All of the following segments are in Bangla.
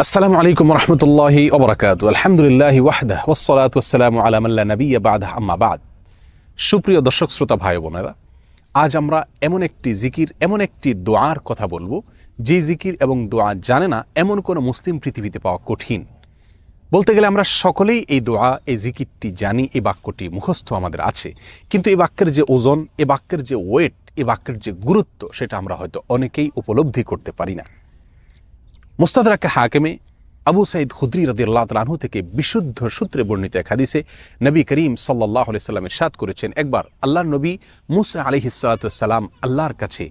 আসসালামু আলাইকুম রহমতুল্লাহি ওয়া বারাকাতুহু। আলহামদুলিল্লাহি ওয়াহদাহু ওয়াসসালাতু ওয়াসসালামু আলা মান লা নাবিয়্যা বা'দাহু, আম্মা বা'দ। সুপ্রিয় দর্শক শ্রোতা ভাই বোনেরা, আজ আমরা এমন একটি জিকির, এমন একটি দোয়ার কথা বলবো যে জিকির এবং দোয়া জানে না এমন কোনো মুসলিম পৃথিবীতে পাওয়া কঠিন। বলতে গেলে আমরা সকলেই এই দোয়া, এই জিকিরটি জানি, এই বাক্যটি মুখস্থ আমাদের আছে, কিন্তু এই বাক্যের যে ওজন, এই বাক্যের যে ওয়েট, এই বাক্যের যে গুরুত্ব, সেটা আমরা হয়তো অনেকেই উপলব্ধি করতে পারি না। মুস্তাদরাক হাকিমে আবু সাঈদ খুদরি রাদিয়াল্লাহু তাআলা আনহু থেকে বিশুদ্ধ সূত্রে বর্ণিত এক হাদিসে নবী করিম সাল্লাল্লাহু আলাইহি সাল্লাম ইরশাদ করেছেন, একবার আল্লাহর নবী মুসা আলাইহিস সালাতু ওয়াস সালাম আল্লাহর কাছে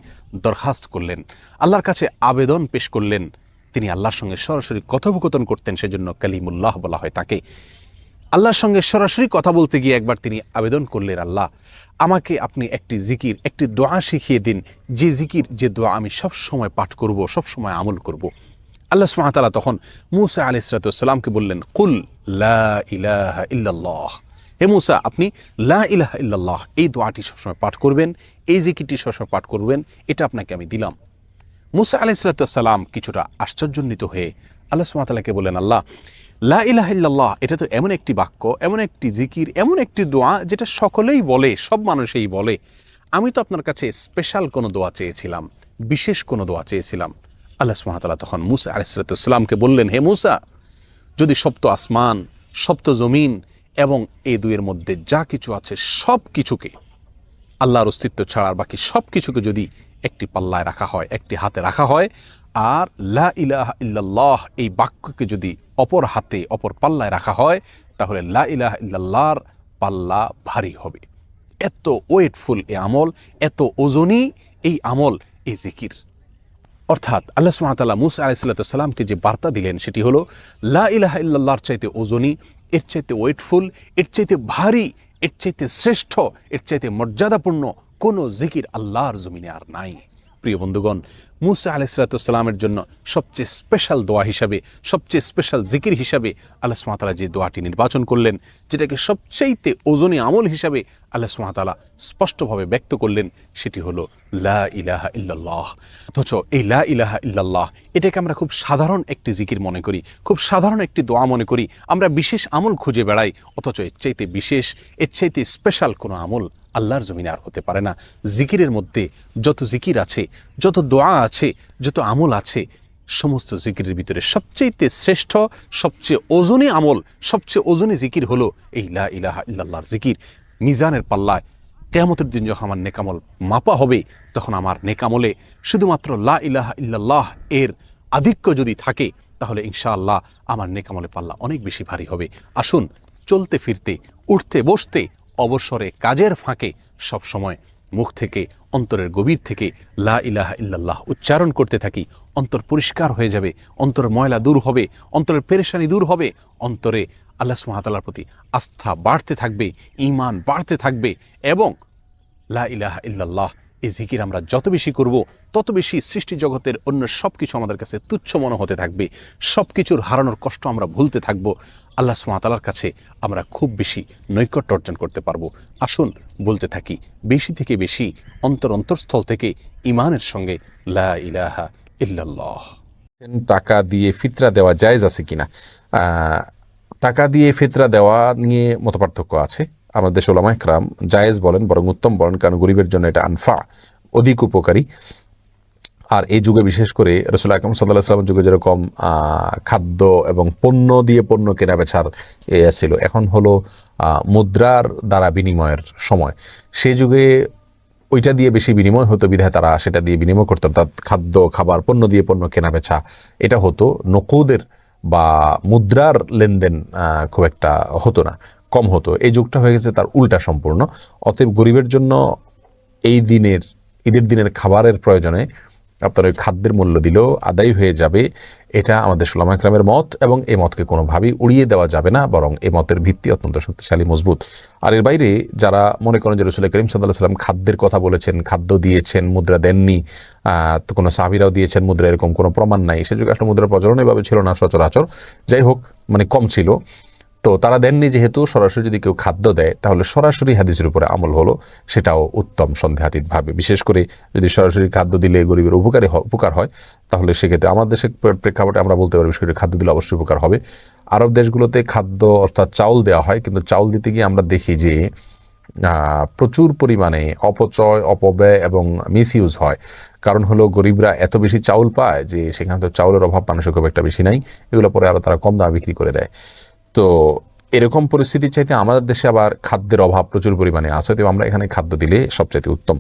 দরখাস্ত করলেন, আল্লাহর কাছে আবেদন পেশ করলেন। তিনি আল্লাহর সঙ্গে সরাসরি কথোপকথন করতেন, সেজন্য কালিমুল্লাহ বলা হয় তাকে। আল্লাহর সঙ্গে সরাসরি কথা বলতে গিয়ে একবার তিনি আবেদন করলেন, আল্লাহ আমাকে আপনি একটি জিকির, একটি দোয়া শিখিয়ে দিন, যে জিকির, যে দোয়া আমি সব সময় পাঠ করব, সব সময় আমল করব। আল্লাহ সুবহানাহু ওয়া তাআলা তখন মূসা আলাইহিস সালাতু ওয়াস সালামকে বললেন, কুল লা ইলাহা ইল্লাল্লাহ, হে মূসা আপনি লা ইলাহা ইল্লাল্লাহ এই দোয়াটি সবসময় পাঠ করবেন, এই জিকিরটি সবসময় পাঠ করবেন, এটা আপনাকে আমি দিলাম। মূসা আলাইহিস সালাতু ওয়াস সালাম কিছুটা আশ্চর্যান্বিত হয়ে আল্লাহ সুবহানাহু ওয়া তাআলাকে বললেন, আল্লাহ লা ইলাহা ইল্লাল্লাহ এটা তো এমন একটি বাক্য, এমন একটি জিকির, এমন একটি দোয়া যেটা সকলেই বলে, সব মানুষই বলে। আমি তো আপনার কাছে স্পেশাল কোনো দোয়া চেয়েছিলাম, বিশেষ কোনো দোয়া চেয়েছিলাম। আল্লাহ সুবহানাহু ওয়া তাআলা তখন মূসা আলাইহিস সালাতু ওয়াস সালামকে বললেন, হে মূসা, যদি সপ্ত আসমান, সপ্ত জমিন এবং এই দুইয়ের মধ্যে যা কিছু আছে সব কিছুকে, আল্লাহর অস্তিত্ব ছাড়া বাকি সব কিছুকে যদি একটি পাল্লায় রাখা হয়, একটি হাতে রাখা হয়, আর লা ইলাহা ইল্লাল্লাহ এই বাক্যকে যদি অপর হাতে, অপর পাল্লায় রাখা হয়, তাহলে লা ইলাহা ইল্লাল্লাহর পাল্লা ভারী হবে। এত ওয়েটফুল এই আমল, এত ওজনী এই আমল, এই জিকির। অর্থাৎ আল্লাহ সুবহানাহু ওয়া তাআলা মূসা আলাইহিস সালাতু ওয়াস সালামকে যে বার্তা দিলেন সেটি হলো, লা ইলাহা ইল্লাল্লাহর চাইতে ওজনী, এর চাইতে ওয়েটফুল, এর চাইতে ভারী, এর চাইতে শ্রেষ্ঠ, এর চাইতে মর্যাদাপূর্ণ কোনো জিকির আল্লাহর জমিনে আর নাই। প্রিয় বন্ধুগণ, মূসা আলাইহিস সালাতু ওয়াস সালামের জন্য সবচেয়ে স্পেশাল দোয়া হিসাবে, সবচেয়ে স্পেশাল জিকির হিসাবে আল্লাহ সুবহানাহু ওয়া তাআলা যে দোয়াটি নির্বাচন করলেন, যেটাকে সবচাইতে ওজনী আমল হিসাবে আল্লাহ সুবহানাহু ওয়া তাআলা স্পষ্টভাবে ব্যক্ত করলেন, সেটি হলো লা ইলাহা ইল্লাল্লাহ। অথচ এই লা ইলাহা ইল্লাল্লাহ এটাকে আমরা খুব সাধারণ একটি জিকির মনে করি, খুব সাধারণ একটি দোয়া মনে করি, আমরা বিশেষ আমল খুঁজে বেড়াই। অথচ এর চাইতে বিশেষ, এর চাইতে স্পেশাল কোনো আমল আল্লাহর জমিনে আর হতে পারে না। জিকিরের মধ্যে যত জিকির আছে, যত দোয়া আছে, যত আমল আছে, সমস্ত জিকিরের ভিতরে সবচেয়ে শ্রেষ্ঠ, সবচেয়ে ওজনী আমল, সবচেয়ে ওজনী জিকির হলো এই লা ইলাহা ইল্লাল্লাহর জিকির। মিজানের পাল্লায় কিয়ামতের দিন যখন আমার নেকামল মাপা হবে, তখন আমার নেকামলে শুধুমাত্র লা ইলাহা ইল্লাল্লাহ এর আধিক্য যদি থাকে, তাহলে ইনশাআল্লাহ আমার নেকামলে পাল্লা অনেক বেশি ভারী হবে। আসুন, চলতে ফিরতে, উঠতে বসতে, অবসরে, কাজের ফাঁকে সব সময় মুখ থেকে, অন্তরের গভীর থেকে লা ইলাহা ইল্লাল্লাহ উচ্চারণ করতে থাকি। অন্তর পরিষ্কার হয়ে যাবে, অন্তরের ময়লা দূর হবে, অন্তরের পেরেশানি দূর হবে, অন্তরে আল্লাহ সুবহানাহু ওয়া তাআলার প্রতি আস্থা বাড়তে থাকবে, ঈমান বাড়তে থাকবে। এবং লা ইলাহা ইল্লাল্লাহ এই জিকির আমরা যত বেশি করব, তত বেশি সৃষ্টি জগতের অন্য সব কিছু আমাদের কাছে তুচ্ছ মনে হতে থাকবে। সব কিছুর হারানোর কষ্ট আমরা ভুলতে থাকব। আল্লাহ সুবহানাহু ওয়া তাআলার কাছে আমরা খুব বেশি নৈকট্য অর্জন করতে পারবো। আসুন বলতে থাকি বেশি থেকে বেশি, অন্তরস্থল থেকে ঈমানের সঙ্গে লা ইলাহা ইল্লাল্লাহ। টাকা দিয়ে ফিতরা দেওয়া জায়েজ আছে কিনা? টাকা দিয়ে ফিতরা দেওয়া নিয়ে মতপার্থক্য আছে। আমাদের দেশে উলামায়ে কেরাম জায়েজ বলেন, বরং উত্তম বলেন, কারণ গরিবের জন্য এটা আনফা, অধিক উপকারী। আর এই যুগে বিশেষ করে রাসূল আকরাম সাল্লাল্লাহু আলাইহি ওয়াসাল্লামের যুগে যেরকম খাদ্য এবং পণ্য দিয়ে পণ্য কেনা বেচার ছিল, এখন হলো মুদ্রার দ্বারা বিনিময়ের সময়। সেই যুগে ওইটা দিয়ে বেশি বিনিময় হতো বিধায় তারা সেটা দিয়ে বিনিময় করতো, অর্থাৎ খাদ্য, খাবার, পণ্য দিয়ে পণ্য কেনা বেচা এটা হতো। নকুদের বা মুদ্রার লেনদেন খুব একটা হতো না, কম হতো। এই যুগটা হয়ে গেছে তার উল্টা সম্পূর্ণ। অতএব গরিবের জন্য এই দিনের, ঈদের দিনের খাবারের প্রয়োজনে আপনার ওই খাদ্যের মূল্য দিলেও আদায় হয়ে যাবে। এটা আমাদের উলামায়ে কেরামের মত, এবং এই মতকে কোনোভাবেই উড়িয়ে দেওয়া যাবে না, বরং এই মতের ভিত্তি অত্যন্ত শক্তিশালী, মজবুত। আর এর বাইরে যারা মনে করেন যে রাসূল করিম সাল্লাল্লাহু আলাইহি ওয়াসাল্লাম খাদ্যের কথা বলেছেন, খাদ্য দিয়েছেন, মুদ্রা দেননি, তো কোনো সাহাবীরাও দিয়েছেন মুদ্রা, এরকম কোনো প্রমাণ নাই। সে যুগে আসলে মুদ্রার প্রচলন এভাবে ছিল না সচরাচর। যাই হোক, মানে কম ছিল। তো তারা দেননি যেহেতু, সরাসরি যদি কেউ খাদ্য দেয় তাহলে সরাসরি হাদিসের উপরে আমল হলো, সেটাও উত্তম সন্দেহাতীতভাবে। বিশেষ করে যদি সরাসরি খাদ্য দিলে গরিবের উপকার হয়, তাহলে সেক্ষেত্রে আমাদের দেশের প্রেক্ষাপটে আমরা বলতে পারি বিশেষ করে খাদ্য দিলে অবশ্যই উপকার হবে। আরব দেশগুলোতে খাদ্য অর্থাৎ চাউল দেওয়া হয়, কিন্তু চাউল দিতে গিয়ে আমরা দেখি যে প্রচুর পরিমাণে অপচয়, অপব্যয় এবং মিসইউজ হয়। কারণ হলো গরিবরা এত বেশি চাউল পায় যে সেখানে তো চাউলের অভাব মানুষের খুব একটা বেশি নাই, এগুলো পরে আরও তারা কম দামে বিক্রি করে দেয়। তো এরকম পরিস্থিতির চাইতে আমাদের দেশে আবার খাদ্যের অভাব প্রচুর পরিমাণে আছে, তো আমরা এখানে খাদ্য দিলে সবচাইতে উত্তম।